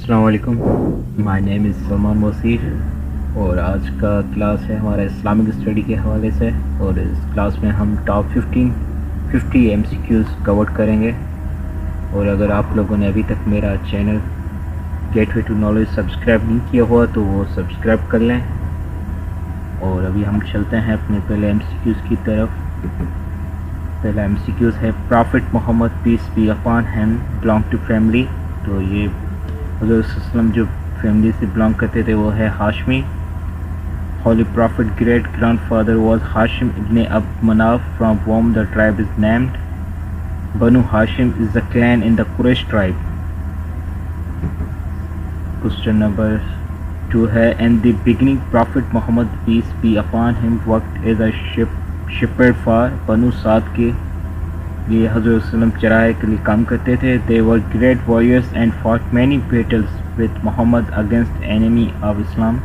السلام علیکم. مائی نیم از سلمان وسیر اور آج کا کلاس ہے ہمارا اسلامک اسٹڈی کے حوالے سے، اور اس کلاس میں ہم ٹاپ 50 ایم سی کیوز کور کریں گے. اور اگر آپ لوگوں نے ابھی تک میرا channel gateway to knowledge subscribe نہیں کیا ہوا تو وہ سبسکرائب کر لیں. اور ابھی ہم چلتے ہیں اپنے پہلے ایم سی کیوز کی طرف. پہلا ایم سی کیوز ہے prophet Muhammad peace be upon him belonging to family. تو یہ حضرت صلی اللہ علیہ وسلم جو فیملی سے بلانگ کرتے تھے وہ ہے Hashmi. Holy prophet great grandfather was Hashim ibn Abd Manaf from whom the tribe is named. بنو ہاشم is the clan in the Quraysh tribe. Question number 2 ہے in the beginning prophet Muhammad peace be upon him worked as a shepherd for بنو سعد کے. یہ حضرت صلی اللہ علیہ وسلم چرائے کے لیے کام کرتے تھے. They were great warriors and fought many battles with Muhammad against enemy of Islam.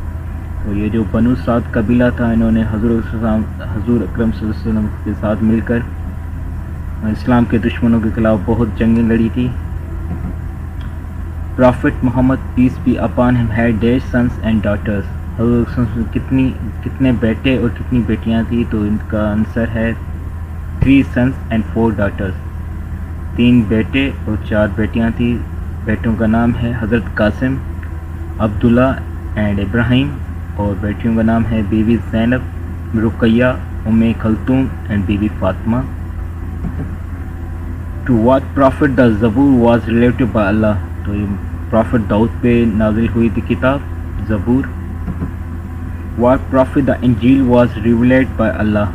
تو یہ جو بنو سعد قبیلہ تھا انہوں نے حضور اکرم صلی اللہ علیہ وسلم کے ساتھ مل کر اسلام کے دشمنوں کے خلاف بہت جنگیں لڑی تھی. Prophet Muhammad peace be upon him had dash sons and daughters. حضور صلی اللہ علیہ وسلم کتنے بیٹے اور کتنی بیٹیاں تھیں؟ تو ان کا آنسر ہے 3 sons and 4 daughters. 3 بیٹے اور 4 بیٹیاں تھیں. بیٹوں کا نام ہے حضرت قاسم، عبداللہ اینڈ ابراہیم، اور بیٹیوں کا نام ہے be be Zainab, Ruqayyah, Umm Kulthum and Bibi Fatima. To what prophet the Zabur was related by Allah. تو یہ پرافٹ داؤد پہ نازل ہوئی تھی کتاب زبور. What prophet the Injil was revealed by Allah.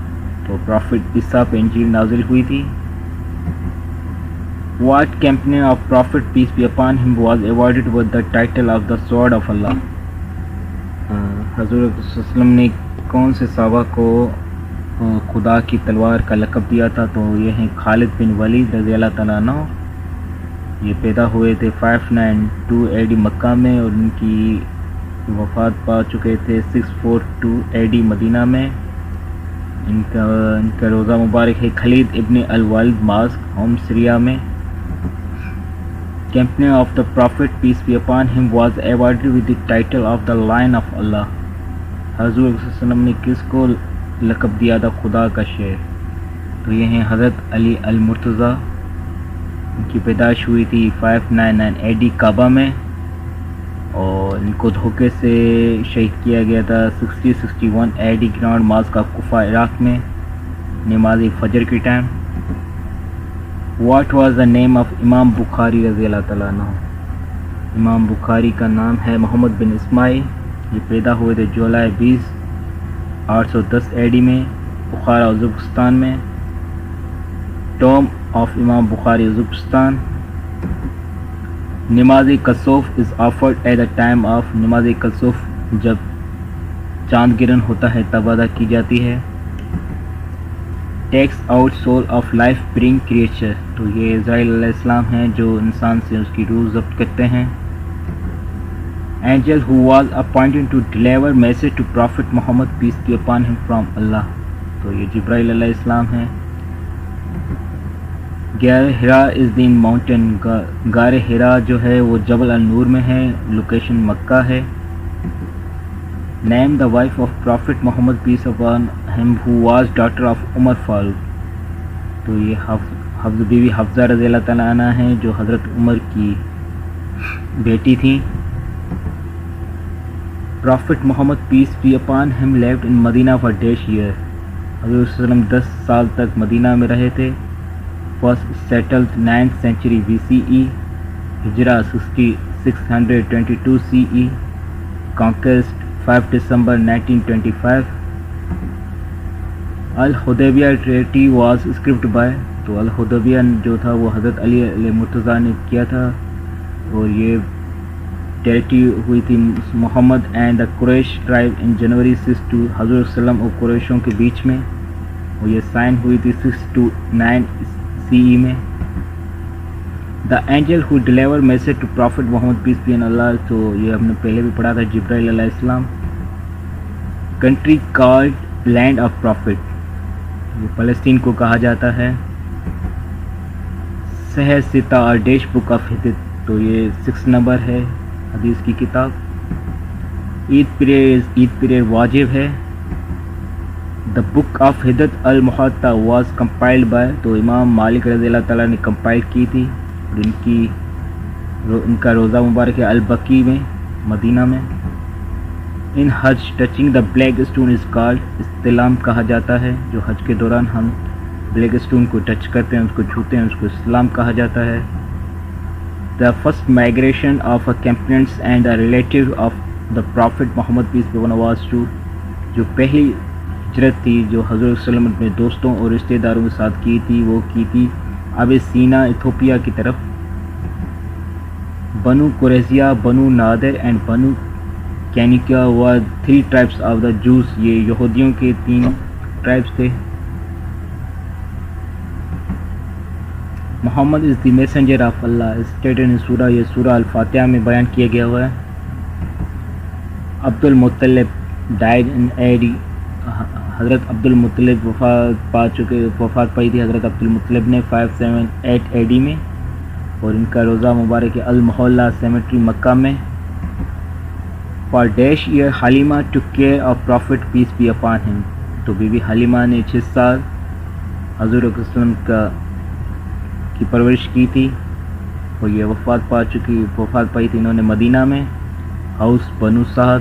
تو پرافٹ عیسیٰ پہ انجیل نازل ہوئی تھی. What companion of Prophet peace be upon him was awarded with the title of the sword of Allah. حضور صلی اللہ علیہ وسلم نے کون سے صحابہ کو خدا کی تلوار کا لقب دیا تھا؟ تو یہ ہیں خالد بن ولید رضی اللہ تعالیٰ عنہ. یہ پیدا ہوئے تھے 592 AD مکہ میں، اور ان کی وفات پا چکے تھے 642 AD مدینہ میں. ان کا روزہ مبارک ہے خالد ابن الولید ماسک، ہوم سیریا میں. Companion of the Prophet peace be upon him was awarded with the title of the Lion of Allah. حضور صلی اللہ علیہ وسلم نے کس کو لقب دیا تھا خدا کا شیر؟ تو یہ ہیں حضرت علی المرتضیٰ. ان کی پیدائش ہوئی تھی 599 AD کعبہ میں، اور ان کو دھوکے سے شہید کیا گیا تھا 6061 AD grand mosque of Kufa Iraq میں نماز فجر کے time. What was the name of امام بخاری رضی اللہ تعالیٰ عنہ. امام بخاری کا نام ہے محمد بن اسماعیل. یہ پیدا ہوئے تھے جولائی 20 810 AD میں بخارا ازبکستان میں. ٹوم آف امام بخاری ازبکستان. نماز کسوف is offered at the time of. نماز کسوف جب چاند گرہن ہوتا ہے تب ادا کی جاتی ہے. Takes out soul of life bring creature. تو یہ اسرائیل علیہ السلام ہیں جو انسان سے اس کی روح ضبط کرتے ہیں. Angel who was appointed to deliver message to prophet Muhammad peace be upon him from Allah. تو یہ جبرائیل علیہ السلام ہیں. غار ہرا از دی ماؤنٹین. غار ہرا جو ہے وہ جبل النور میں ہے، لوکیشن مکہ ہے. Name the wife of prophet Muhammad peace upon him who was daughter of Umar Farooq. تو یہ حفظ بیوی حفظہ رضی اللہ تعالیٰ عنہ ہیں جو حضرت عمر کی بیٹی تھیں. Prophet Muhammad peace be upon him lived in Medina for dash year. حضور صلی اللہ علیہ وسلم 10 سال تک مدینہ میں رہے تھے. First settled 9th century BCE. ہجرہ 622 CE. Conquest 5 December 1925. Al Hudaybiyyah treaty was script by. تو الحدیبیہ جو تھا وہ حضرت علی علیہ مرتضیٰ نے کیا تھا، اور یہ ٹریٹی ہوئی تھی محمد اینڈ دا قریش ٹرائب ان جنوری 62 حضور وسلم اور قریشوں کے بیچ میں، اور یہ سائن ہوئی تھی 629 CE میں. The angel who deliver message to prophet Muhammad peace be Allah. تو یہ ہم نے پہلے بھی پڑھا تھا جبرائیل علیہ السلام. Country called land of prophet. یہ فلسطین کو کہا جاتا ہے. سہر ستا اور ڈیش بک آف ہدت. تو یہ 6 نمبر ہے. حدیث کی کتاب. عید پریئر واجب ہے. دا بک آف حدت المحطہ واز کمپائلڈ بائی، تو امام مالک رضی اللہ تعالیٰ نے کمپائل کی تھی. ان کا روزہ مبارک ہے البقی میں، مدینہ میں. In Hajj touching the black stone is called, استلام کہا جاتا ہے. جو حج کے دوران ہم بلیک اسٹون کو ٹچ کرتے ہیں، اس کو چھوتے ہیں، اس کو استلام کہا جاتا ہے. The first migration of a companions and a relative of the prophet Muhammad peace be upon was to, جو پہلی ہجرت تھی جو حضرت صلی اللہ علیہ وسلم اپنے دوستوں اور رشتہ داروں کے ساتھ کی تھی، وہ کی تھی ابیسینا ایتھوپیا کی طرف. بنو قریظہ، بنو نادر اینڈ بنو کینیکا ور 3 ٹرائبس آف دا جوز، یہ یہودیوں کے 3 ٹرائبس تھے. Muhammad is the messenger of Allah, stated in سورہ، یہ سورہ الفاتحہ میں بیان کیا گیا ہوا ہے. عبد المطلب ڈائڈ ان AD، حضرت عبد المطلب وفات پائی تھی حضرت عبد المطلب نے 578 AD میں، اور ان کا روزہ مبارک المحلہ سیمیٹری مکہ میں. For dash year Halima took care of prophet peace be upon him, تو بی بی حلیمہ نے 6 سال حضور صلی اللہ علیہ وسلم کی پرورش کی تھی، اور یہ وفات پائی تھی انہوں نے مدینہ میں، ہاؤس بنو سعد.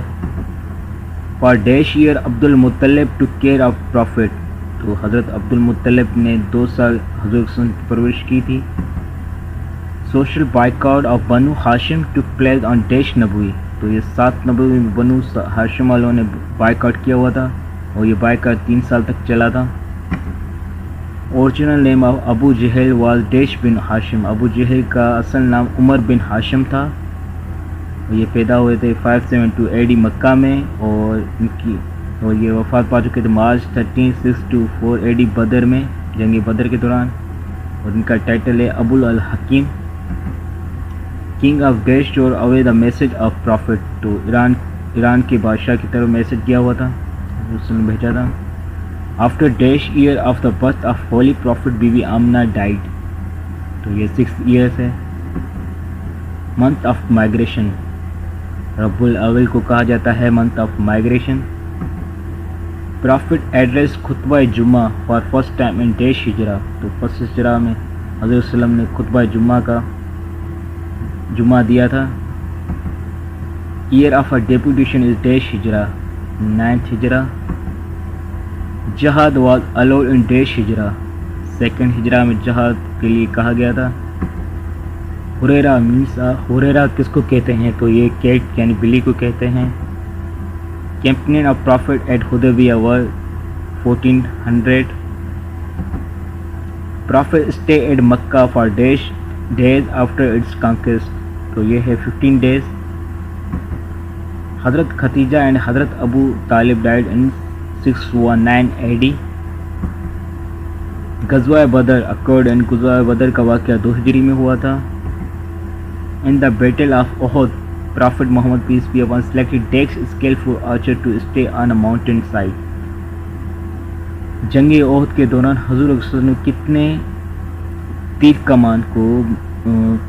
فار ڈیش ایئر عبد المطلب ٹوک کیئر آف پرافٹ، تو حضرت عبد المطلب نے 2 سال حضور صلی اللہ علیہ وسلم کی پرورش کی تھی. سوشل بائیکاٹ آف بنو ہاشم ٹوک پلیس آن ڈیش نبوی، تو یہ 7 نبوی میں بنو ہاشم والوں نے بائیکاٹ کیا ہوا تھا، اور یہ بائیکاٹ 3 سال تک چلا تھا. Original name of Abu Jahl was dash bin Hashim, Abu Jahl کا اصل نام عمر بن ہاشم تھا. یہ پیدا ہوئے تھے 572 AD مکہ میں، اور یہ وفات پا چکے تھے مارچ 1364 AD بدر میں، جنگ بدر کے دوران. اور ان کا ٹائٹل ہے Abu Alhakim. King of dash tore away the message of prophet, تو ایران کے بادشاہ کی طرف میسج کیا ہوا تھا، اس نے بھیجا تھا. After dash year of the birth of holy prophet Bibi Amina died, تو یہ 6 ایئرس ہے. منتھ آف مائگریشن، رب الاول کو کہا جاتا ہے month of migration. Prophet address خطبہ جمعہ for first time in dash ہجرہ، تو فرسٹ ہجرہ میں حضرت صلی اللہ علیہ وسلم نے خطبہ جمعہ دیا تھا. Year of a deputation is dash ہجرہ، 9th ہجرہ. جہاد واز الاؤڈ ان ڈیش ہجرہ، 2nd ہجرہ میں جہاد کے لیے کہا گیا تھا. ہریرہ کس کو کہتے ہیں، تو یہ کیٹ یعنی بلی کو کہتے ہیں. Campaign of prophet at Hudaybiyah war 1400. Prophet stay at Makkah for days after its conquest, تو یہ ہے 15 days. حضرت ختیجہ اینڈ حضرت ابو طالب ڈائڈ ان 619 AD. غزوہ بدر اکرڈ، اینڈ غزوہ بدر کا واقعہ 2 ہجری میں ہوا تھا. In the battle of Uhud, Prophet Muhammad peace be upon selected Dex skillful archer to stay on a mountain side. جنگ احد کے دوران حضور صلی اللہ علیہ وسلم نے کتنے تیر کمان کو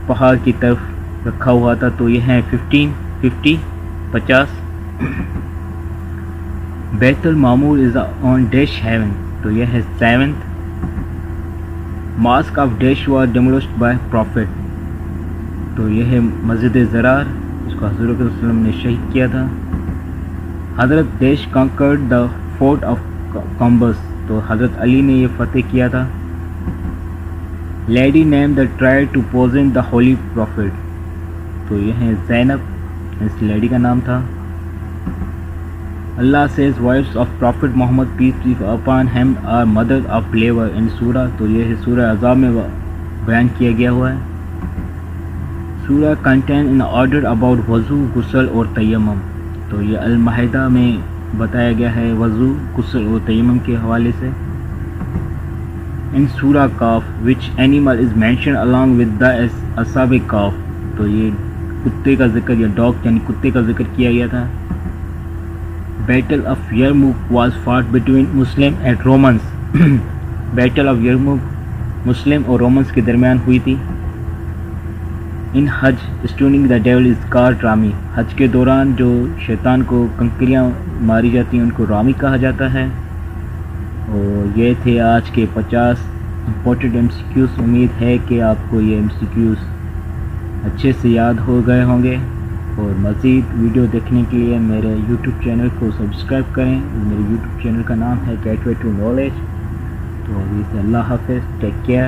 پہاڑ کی طرف رکھا ہوا تھا، تو یہ ہیں 50. بیت المعمور از آن ڈیش ہیون، تو یہ ہے 7th. Mosque of dash was demolished by prophet, تو یہ ہے مسجد زرار، اس کو حضور صلی اللہ علیہ وسلم نے شہید کیا تھا. Hazrat dash conquered the fort of کمبس، تو حضرت علی نے یہ فتح کیا تھا. Lady name the try to poison the holy prophet, تو یہ ہے زینب، اس لیڈی کا نام تھا. Allah says wives of prophet Muhammad peace be upon him are mother of believer in سورہ، تو یہ سورہ عذاب میں بیان کیا گیا ہوا ہے. سورہ کنٹین ان آرڈر اباؤٹ وضو، غسل اور تیمم، تو یہ المائدہ میں بتایا گیا ہے وضو، غسل اور تیمم کے حوالے سے. ان سورہ Kahf which animal is mention along with the اصحاب کاف، تو یہ کتے کا ذکر یا ڈاگ یعنی کتے کا ذکر کیا گیا تھا. Battle of Yarmouk was fought between Muslim and Romans, battle of Yarmouk Muslim اور رومنس کے درمیان ہوئی تھی. In Hajj stoning the devil is called رامی. حج کے دوران جو شیطان کو کنکریاں ماری جاتی ہیں ان کو رامی کہا جاتا ہے. اور یہ تھے آج کے 50 امپورٹنٹ ایم سی کیوز. امید ہے کہ آپ کو یہ ایم سی کیوز اچھے سے یاد ہو گئے ہوں گے. اور مزید ویڈیو دیکھنے کے لیے میرے یوٹیوب چینل کو سبسکرائب کریں. میرے یوٹیوب چینل کا نام ہے گیٹ وے ٹو نالج. تو ابھی سے اللہ حافظ. Take care.